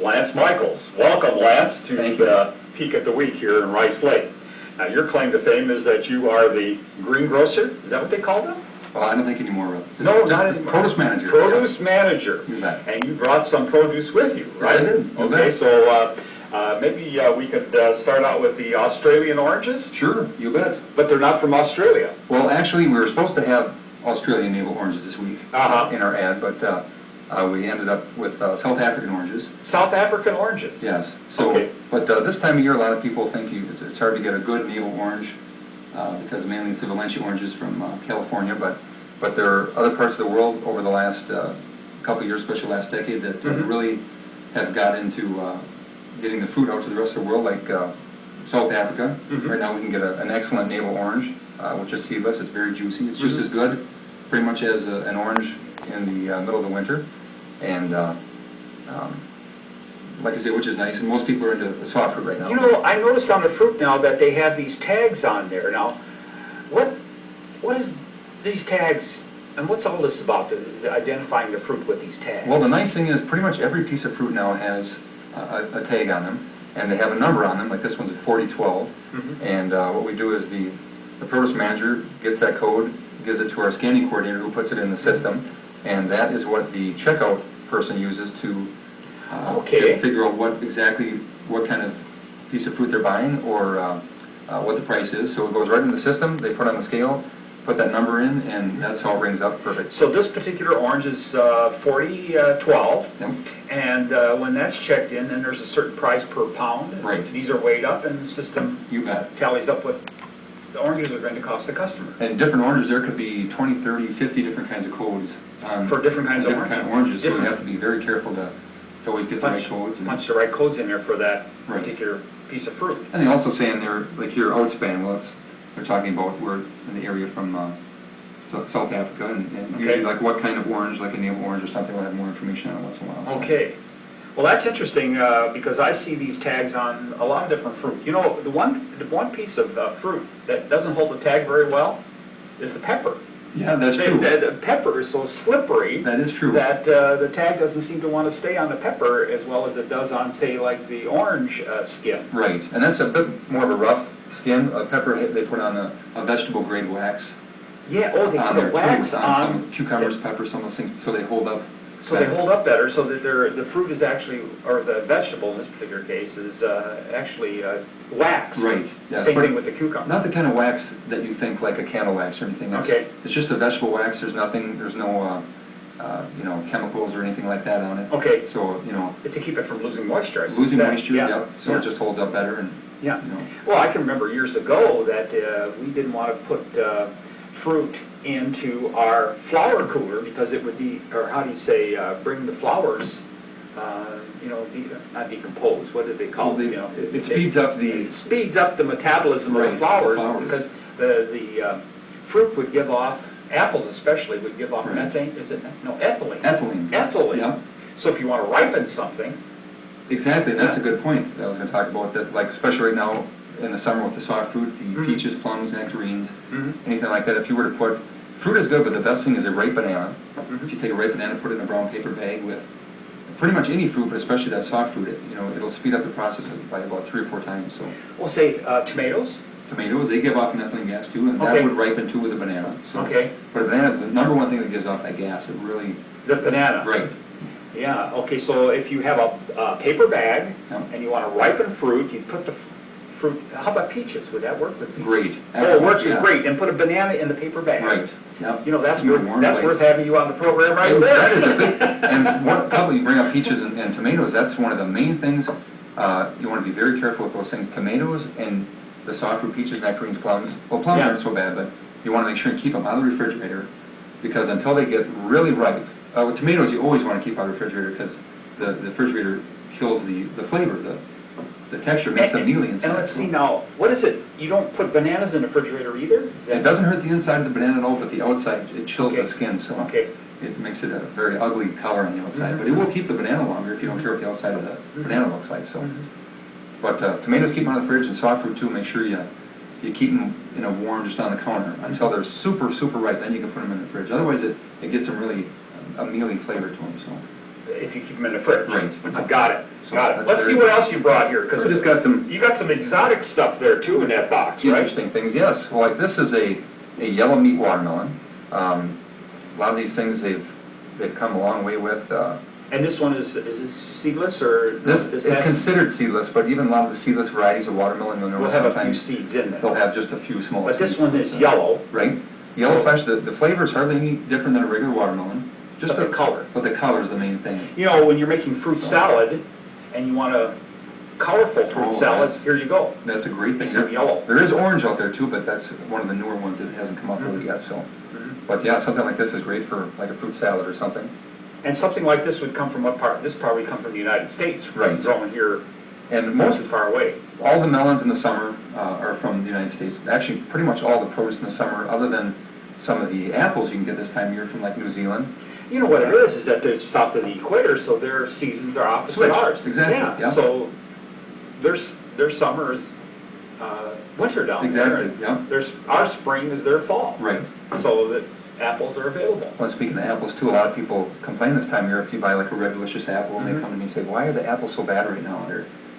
Lance Michaels. Welcome, Lance, to the Peak at the Week here in Rice Lake. Now, your claim to fame is that you are the greengrocer. Is that what they call them? Well, I don't think anymore. No, not anymore. Produce manager. Produce manager. You bet. And you brought some produce with you, right? Yes, I did. You Okay, bet. so maybe we could start out with the Australian oranges, Sure, you bet. but they're not from Australia. Well, actually, we were supposed to have Australian navel oranges this week in our ad, but we ended up with South African oranges. South African oranges? Yes. So, Okay. But this time of year, a lot of people think it's hard to get a good navel orange because mainly it's the Valencia oranges from California, but there are other parts of the world over the last couple of years, especially last decade, that really have got into getting the fruit out to the rest of the world, like South Africa. Right now we can get an excellent navel orange, which is seedless. It's very juicy. It's just as good, pretty much, as an orange in the middle of the winter. And like I say, which is nice, and most people are into the soft fruit right now. You know, I noticed on the fruit now that they have these tags on there. Now, what is these tags, and what's all this about, the identifying the fruit with these tags? Well, the nice thing is pretty much every piece of fruit now has a tag on them, and they have a number on them, like this one's a 4012. And what we do is the produce manager gets that code, gives it to our scanning coordinator who puts it in the system, and that is what the checkout person uses to figure out what kind of piece of fruit they're buying, or what the price is. So it goes right in the system, they put on the scale, put that number in, and that's how it rings up perfect. So this particular orange is 4012, Yep. and when that's checked in, then there's a certain price per pound. Right. These are weighed up, and the system You bet. tallies up what the oranges are going to cost the customer. And different oranges, there could be 20, 30, 50 different kinds of codes. For different kinds of different kind of oranges, so Different. you have to be very careful to always get the right codes. Punch the right codes in there for that Right. particular piece of fruit. And they also say in there, like here, outspan, well, they're talking about we're in the area from South Africa, and usually like what kind of orange, like a navel orange or something, we'll have more information on it once in a while. So. Okay. Well, that's interesting because I see these tags on a lot of different fruit. You know, the one piece of fruit that doesn't hold the tag very well is the pepper. Yeah, that's true. The pepper is so slippery. That is true. That the tag doesn't seem to want to stay on the pepper as well as it does on, say, like the orange skin. Right, and that's a bit more of a rough skin. Pepper, they put on a vegetable grade wax. Yeah, oh, they put a wax on some cucumbers, peppers, some of those things, so they hold up. So they hold up better, so that the fruit is actually, or the vegetable in this particular case, is actually wax. Right. Yeah. Same thing with the cucumber. Not the kind of wax that you think like a candle wax or anything. Okay. It's just a vegetable wax. There's nothing. There's no, chemicals or anything like that on it. Okay. So it's to keep it from losing moisture. I losing suspect. moisture. Yeah. So it just holds up better and. Yeah. Well, I can remember years ago that we didn't want to put fruit into our flower cooler because it would bring the flowers, not decompose. What did they call it? It speeds up the metabolism of the flowers because the fruit would give off, apples especially, would give off methane. Ethylene. Ethylene. Yeah. So if you want to ripen something. Exactly, and that's a good point that I was going to talk about. That, like, especially right now in the summer with the soft fruit, the peaches, plums, nectarines, anything like that. If you were to put fruit is good, but the best thing is a ripe banana. If you take a ripe banana, put it in a brown paper bag with pretty much any fruit, but especially that soft fruit, it'll speed up the process by about 3 or 4 times. So, we'll say tomatoes. Tomatoes, they give off methylene gas too, and that would ripen too with a banana. So, but a banana is the number one thing that gives off that gas. It really. The banana. Right. Yeah. Okay. So if you have a paper bag and you want to ripen fruit, you put the fruit. How about peaches? Would that work with peaches? Great. Oh, it works great. And put a banana in the paper bag. Right. Yep. That's worth having you on the program right there. That is a big, and probably you bring up peaches and tomatoes, that's one of the main things. You want to be very careful with those things. Tomatoes and the soft fruit, peaches, nectarines, plums. Well, plums aren't so bad, but you want to make sure you keep them out of the refrigerator because until they get really ripe, with tomatoes you always want to keep out of the refrigerator because the refrigerator kills the flavor, the texture makes them mealy inside. And let's see now, what is it? You don't put bananas in the refrigerator either? It doesn't hurt the inside of the banana at all, but the outside, it chills the skin, so it makes it a very ugly color on the outside. But it will keep the banana longer if you don't care what the outside of the banana looks like. So, but tomatoes, keep them out of the fridge, and soft fruit too. Make sure you keep them warm just on the counter until they're super, super ripe. Then you can put them in the fridge. Otherwise, it gets them really a mealy flavor to them. So. If you keep them in the fridge. Right. I've got it. So Got it. that's Let's see very- what else you brought here, because I just got some you got some exotic stuff there too in that box, right? interesting things, yes. Well, like this is a yellow meat watermelon. A lot of these things they've come a long way with. And this one is this seedless or? It's has- considered seedless, but even a lot of the seedless varieties of watermelon, you'll Will notice have a few sometimes seeds in they'll there. have just a few small But seeds. this one is yellow, Right. Yellow flesh, the flavor is hardly any different than a regular watermelon. Just but the color. But the color is the main thing. You know, when you're making fruit salad and you want a colorful fruit Oh, salad, yes. here you go. That's a great thing. Some yellow. There is orange out there too, but that's one of the newer ones that hasn't come up really yet, so. But yeah, something like this is great for like a fruit salad or something. And something like this would come from what part? This probably come from the United States, Right. Growing here And most most, far away. all the melons in the summer are from the United States. Actually, pretty much all the produce in the summer, other than some of the apples you can get this time of year from like New Zealand. You know what it is that they're south of the equator, so their seasons are opposite Switch, ours. exactly, yeah. So their summer is winter down Exactly, there. yeah. Our spring is their fall. Right. So that apples are available. Well, speaking of apples too, a lot of people complain this time of year if you buy like a Red Delicious apple and they come to me and say, why are the apples so bad right now?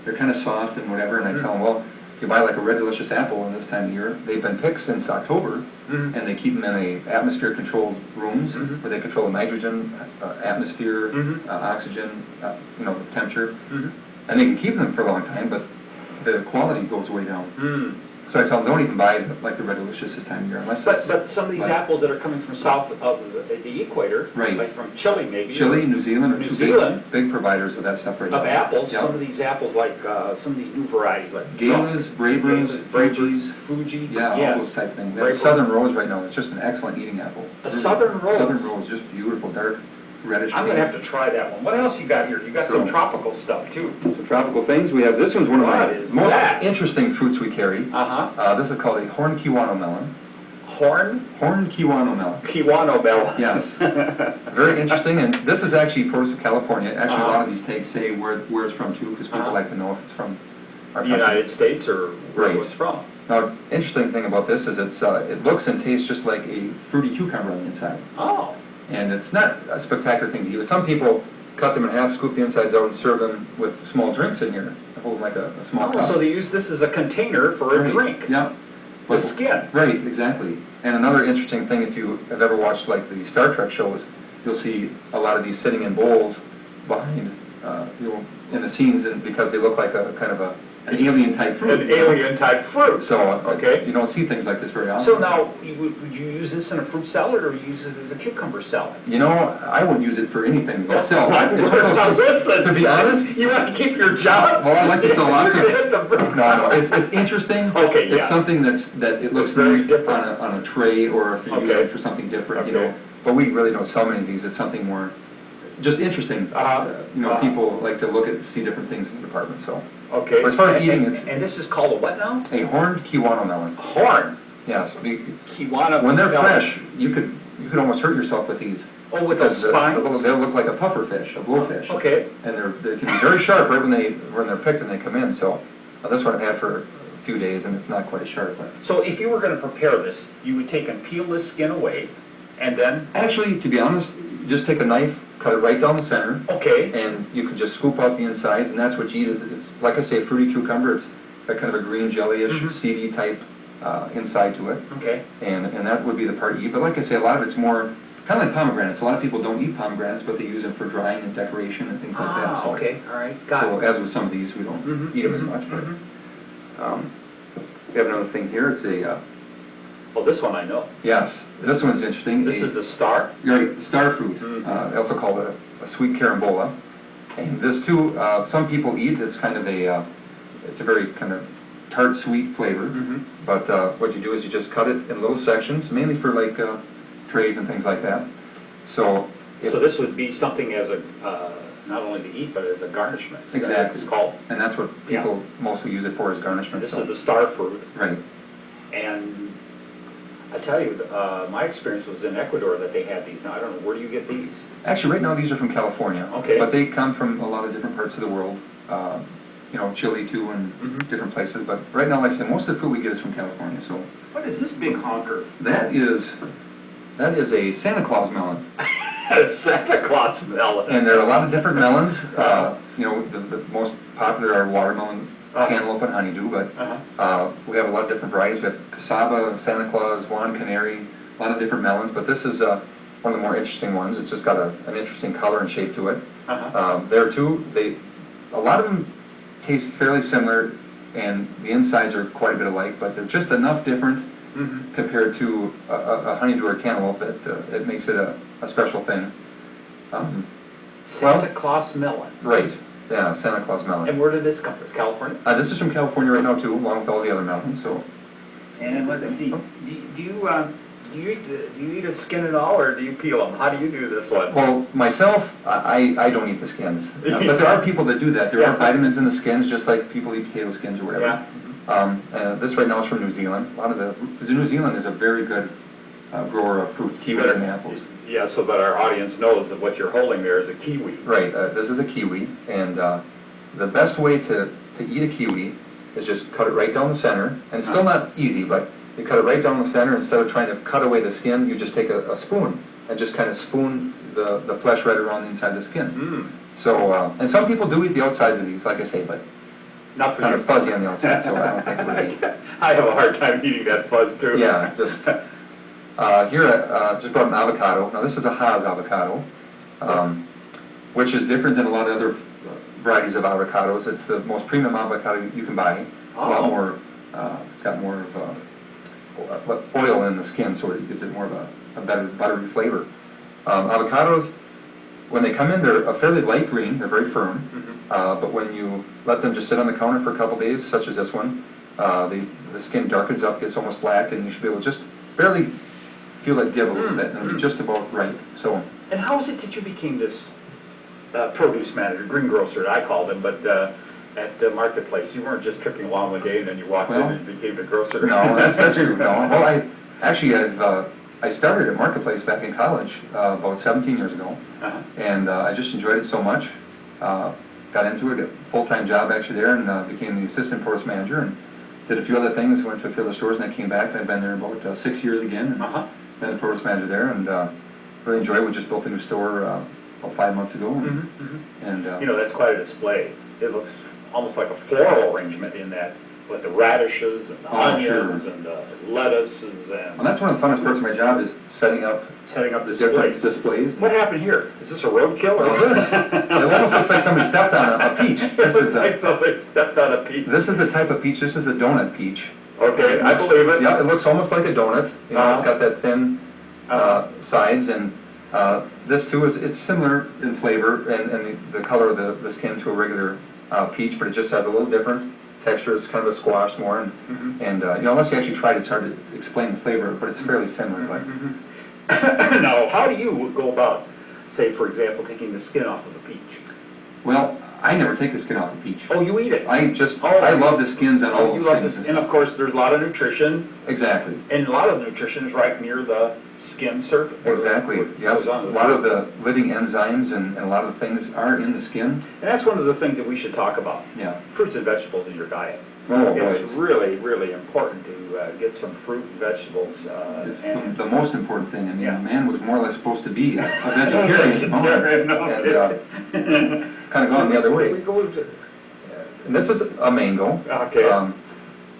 They're kind of soft and whatever, and I tell them, well, if you buy like a Red Delicious apple in this time of year, they've been picked since October, Mhm. and they keep them in a atmosphere-controlled rooms Mhm. where they control the nitrogen, atmosphere, Mhm. oxygen, the temperature, Mhm. and they can keep them for a long time, but the quality goes way down. Mm. So I tell them, don't even buy like the Red Delicious this time of year unless it's But some of these like apples that are coming from south of the equator, Right. like from Chile maybe. Chile, New Zealand are New two Zealand. big providers of that stuff right now. Of apples, Yep. some of these apples like some of these new varieties like Galas, Bravers, Bravers, Fuji. Yeah, all yes. those type of things. That Bravers. Southern Rose right now, it's just an excellent eating apple. A Southern Rose? Southern Rose, just beautiful, dark, reddish. I'm gonna have to try that one. What else you got here? You got some So- tropical stuff too. So tropical things, we have, this one's one of What my is most that? interesting fruits we carry. Uh-huh. This is called a horn kiwano melon. Horn Horn kiwano melon. Kiwano melon. Yes. Very interesting, and this is actually produce of California. Actually, a lot Uh-huh. of these tags say where it's from too, because people Uh-huh. like to know if it's from our The country. United States or where Right. it was from. Now, interesting thing about this is it looks and tastes just like a fruity cucumber on the inside. Oh. And it's not a spectacular thing to eat. Some people cut them in half, scoop the insides out, and serve them with small drinks in here, hold like a small Oh, cup. so they use this as a container for a Right. drink. Yeah. The skin. Right, exactly. And another interesting thing, if you have ever watched like the Star Trek shows, you'll see a lot of these sitting in bowls behind, in the scenes, and because they look like a kind of an alien type fruit. An alien type fruit. So, Okay. you don't see things like this very often. So now, would you use this in a fruit salad or use it as a cucumber salad? You know, I wouldn't use it for anything but sell. Now, listen, To be honest, you want to keep your job? well, I like to sell lots of. You're gonna hit the bricks. No, it's interesting. Okay, yeah. It's something that it looks Very neat different. on a tray, or if you use Okay. it for something different, you Okay. know. But we really don't sell many of these. It's something more just interesting. Uh-huh. People like to look at, see different things in the department, so. Okay. But as far as And- eating, and- it's- And this is called a what now? A horned kiwano melon. Horn. Yes. Kiwana. When they're melon. fresh, you could almost hurt yourself with these. Oh, with those Because spines? they'll look like a puffer fish, a blowfish. Okay. And they can be very sharp right when they're picked and they come in, so this one I've had for a few days and it's not quite as sharp. But So if you were going to prepare this, you would take and peel this skin away, and then, actually, to be honest, just take a knife, cut it right down the center, okay, and you can just scoop out the insides, and that's what you eat. It's like I say, fruity cucumber. It's got kind of a green jellyish, Mhm. seedy type inside to it, okay. and that would be the part you eat. But like I say, a lot of it's more kind of like pomegranates. A lot of people don't eat pomegranates, but they use them for drying and decoration and things like that. Ah, So- okay, all right, got So it. as with some of these, we don't Mhm, eat them as mhm, much. But mhm. we have another thing here. It's a Well, this one I know. yes. This one's interesting. This is the star? You're right, star fruit, Mhm. also called a sweet carambola. And this too, some people eat, it's kind of it's a very kind of tart, sweet flavor. Mhm. But what you do is you just cut it in little sections, mainly for like trays and things like that. So, So this would be something as a, not only to eat, but as a garnishment. Is that what Exactly. it's called? and that's what people mostly use it for, as garnishment. This so. is the star fruit, Right. and I tell you, my experience was in Ecuador that they had these. Now, I don't know, where do you get these? Actually, right now, these are from California. Okay. But they come from a lot of different parts of the world. Chile too, and Mhm. different places. But right now, like I said, most of the food we get is from California. So What is this big honker? that is a Santa Claus melon. Santa Claus melon. And there are a lot of different melons. You know, the most popular are watermelon, cantaloupe, and honeydew, but we have a lot of different varieties. We have cassava, Santa Claus, Juan Canary, a lot of different melons, but this is one of the more interesting ones. It's just got an interesting color and shape to it. There too, a lot of them taste fairly similar, and the insides are quite a bit alike, but they're just enough different compared to a honeydew or cantaloupe that it makes it a special thing. Santa Claus melon. Right, yeah, Santa Claus melon. And where did this come from? California? This is from California right now too, along with all the other melons. So. And let's see, do you eat a skin at all, or do you peel them? How do you do this one? Well, myself, I don't eat the skins, but there are people that do that. There are vitamins in the skins, just like people eat potato skins or whatever. This right now is from New Zealand. New Zealand is a very good grower of fruits, kiwis and apples. Yeah, so that our audience knows that what you're holding there is a kiwi. Right, this is a kiwi, and the best way to eat a kiwi is just cut it right down the center, and it's still not easy, but you cut it right down the center. Instead of trying to cut away the skin, you just take a spoon and just kind of spoon the flesh right around the inside of the skin. So, and some people do eat the outsides of these, like I say, but not kind of fuzzy on the outside, so I don't think it would be. I have a hard time eating that fuzz too. Yeah, just here I just brought an avocado. Now this is a Hass avocado, which is different than a lot of other varieties of avocados. It's the most premium avocado you can buy. It's a lot more, it's got more of oil in the skin, so it gives it more of a better buttery flavor. Avocados, when they come in, they're a fairly light green. They're very firm. But when you let them just sit on the counter for a couple days, such as this one, the skin darkens up, gets almost black, and you should be able to just barely feel it give a little bit, and it'll be just about right. So. And how is it that you became this produce manager, greengrocer, I called him, but at the marketplace, you weren't just tripping along one day and then you walked in and became a grocer? No, that's true. No. Well, I started at Marketplace back in college about 17 years ago, and I just enjoyed it so much. Got into it, a full-time job actually there, and became the assistant produce manager, and did a few other things. Went to a few other stores, and I came back, and I've been there about 6 years again, and been the produce manager there, and really enjoy it. We just built a new store about 5 months ago, and you know, that's quite a display. It looks almost like a floral arrangement in that, with the radishes and the onions and the lettuces and. Well, that's one of the funnest parts of my job is setting up the different displays. What happened here? Is this a roadkill or it almost looks like somebody stepped on a peach. This is like somebody stepped on a peach. This is the type of peach. This is a donut peach. Okay, I believe it. Yeah, it looks almost like a donut. You know, it's got that thin sides, and this too it's similar in flavor and the color of the skin to a regular peach, but it just has a little different texture. It's kind of a squash more, and you know, unless you actually tried it, it's hard to explain the flavor, but it's fairly similar. But now, how do you go about, say, for example, taking the skin off of a peach? Well, I never take the skin off a peach. Oh, you eat it? I love the skins on all those things. And of course, there's a lot of nutrition. Exactly. And a lot of nutrition is right near the skin surface. Exactly. Yes. A lot of the living enzymes and a lot of the things are in the skin. And that's one of the things that we should talk about. Yeah. Fruits and vegetables in your diet. Oh, it's really, really important to get some fruit and vegetables. It's the most important thing. I mean, man was more or less supposed to be a vegetarian. And kind of gone the other way. And this is a mango. Okay.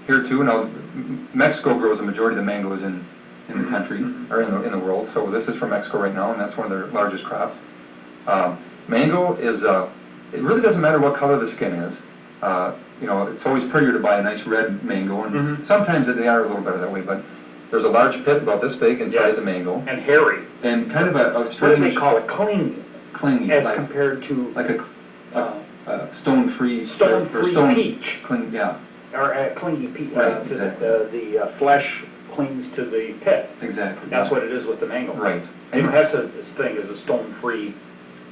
Here too. Now, Mexico grows a majority of the mangoes in the country, or in the world. So this is from Mexico right now, and that's one of their largest crops. Mango is, it really doesn't matter what color the skin is. You know, it's always prettier to buy a nice red mango, and sometimes they are a little better that way, but there's a large pit about this big inside the mango. And hairy. And kind of a strange... What do they call it? Clingy. Clingy. As compared to... Like a stone-free... Stone-free peach. Yeah. Or a clingy peach. Right, exactly. The flesh clings to the pit. Exactly. That's what it is with the mango. Right. They don't have such a thing as a stone-free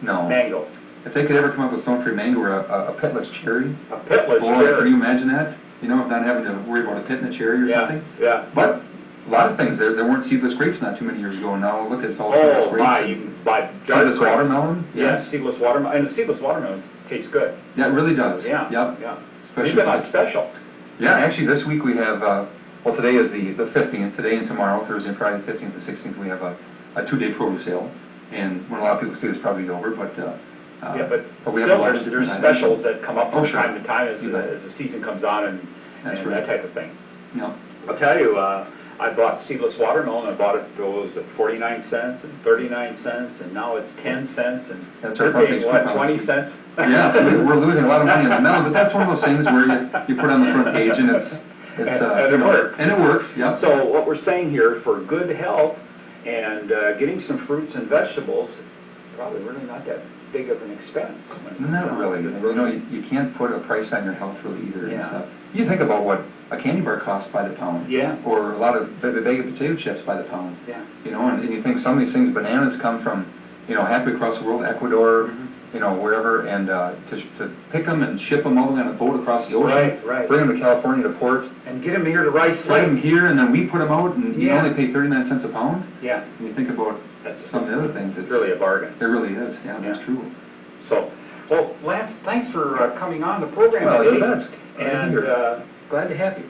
mango. If they could ever come up with stone-free mango or a pitless cherry. A pitless cherry. Can you imagine that? You know, not having to worry about a pit and a cherry or something? Yeah. But a lot of things, there weren't seedless grapes not too many years ago. Now look, it's all seedless grapes. Oh my, you can buy seedless watermelon? Yeah, seedless watermelon. And the seedless watermelons taste good. Yeah, it really does. Yeah. Yep. Yeah. Even on special. Yeah, actually this week we have, well today is the 15th. Today and tomorrow, Thursday and Friday, 15th and 16th, we have a 2-day produce sale. And when a lot of people say it's probably over, but, Yeah, but we have still, a lot of there's different specials that come up Oh, from sure. time to time You bet. as the season comes on and That's and right. that type of thing. No, I'll tell you, I bought seedless watermelon, I bought it, what was it, 49 cents and 39 cents, and now it's 10 cents, and That's our we're front paying, page what, coupons. 20 cents? yeah, so we're losing a lot of money on the melon, but that's one of those things where you put on the front page and it's, And you it know, works. And it works, yeah. So what we're saying here, for good health and getting some fruits and vegetables, probably really not that big of an expense. when it comes Not down really, to it. you know, you can't put a price on your health really either and Yeah. stuff. You think about what a candy bar costs by the pound. Yeah. Or a lot of, the bag of potato chips by the pound. Yeah. You know, and you think some of these things, bananas come from, you know, halfway across the world, Ecuador, Mhm. you know, wherever, and to pick them and ship them all the way on a boat across the ocean. Right, right. Bring them to California to port, And get them here to Rice put them Lake. here, and then we put them out, and you Yeah. only pay 39 cents a pound. Yeah, And you think about that's some of the other things, it's really a bargain. It really is, yeah, that's Yeah. true. So, well, Lance, thanks for coming on the program Well, you today. bet. Glad to be And here. glad to have you.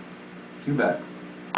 You bet.